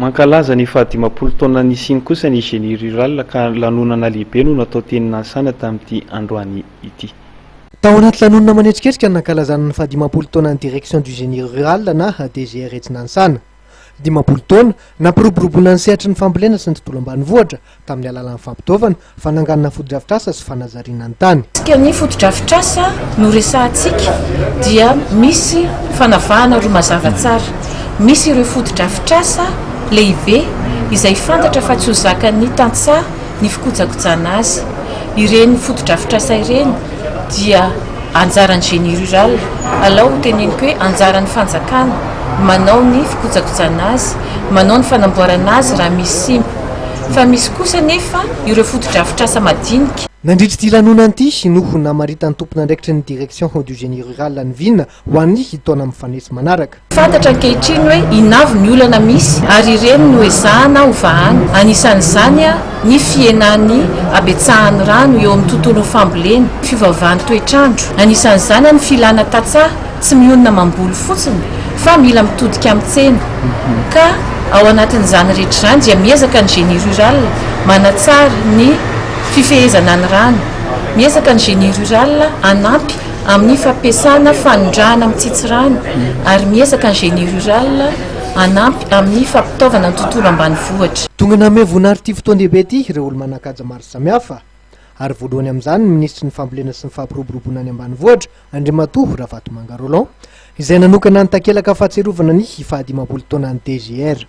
mankalaza ny fahadimapolo taona nisiny kosa ny génie rural ka lanonana lehibe no natao teny Nansana tamin'ity androany ity. Tao anaty lanonana manetsiketsika ny nankalazana ny fahadimapolo taona ny direction du génie rural na DGR etsy Nansana. Dimapolo taona nampiroboroboana ny sehatry ny fambolena sy ny tontolo ambanivohitra tamin'ny alalan'ny fampitaovana, fananganana foto-drafitrasa sy fanazariana ny tany. Ny foto-drafitrasa no resahantsika dia misy fanavahana roa mazava tsara. Misy ireo foto-drafitrasa lehibe izay fantatra fa tsy ho zakan'ny tantsaha ny fikojakojana azy. Ireny foto-drafitrasa ireny dia anjaran'ny génie rural, alao teneniko hoe anjaran'ny fanjakana manao ny fikojakojana azy, manao ny fanamboarana azy raha misy simba. Fa misy kosa nefa ireo foto-drafitrasa madinika. Nandritra ity lanonana ity noho namaritany tompona andraikitry ny direction du génie rural ny Vina ho an'ny taona mifanesy manaraka. Fantatra ankehitriny hoe inavo ny olana misy ary ireny no ezahana ho vahana. Anisan'izany ny fienan'ny abetsahany rano eo amin'ny tontolo fambolena, fivavahan'ny toetrandro. Anisan'izany ny filana tantsaha tsy mionona mamboly fotsiny fa mila mitodika amin'ny tsena. Ka ao anatin'izany rehetra izany dia miezaka ny génie rural manatsara ny fifehezana ny rano. Miezaka ny génie rural anampy amin'ny fampiasana fanondrahana mitsitsy rano ary miezaka ny génie rural anampy amin'ny fampitaovana ny tontolo ambanivohitra. Tonga namea voninahitra ity fotoan-dehibe ity ireo olo manan-kaja maro samihafa ary voalohany amin'izany ny ministry ny fambolena sy ny fampiroboroboana any ambanivohitra Andriamatoa Ravatomanga Roland izay nanokana ny takelaka fahatserovana ny fahadimapolo taona ny DGR.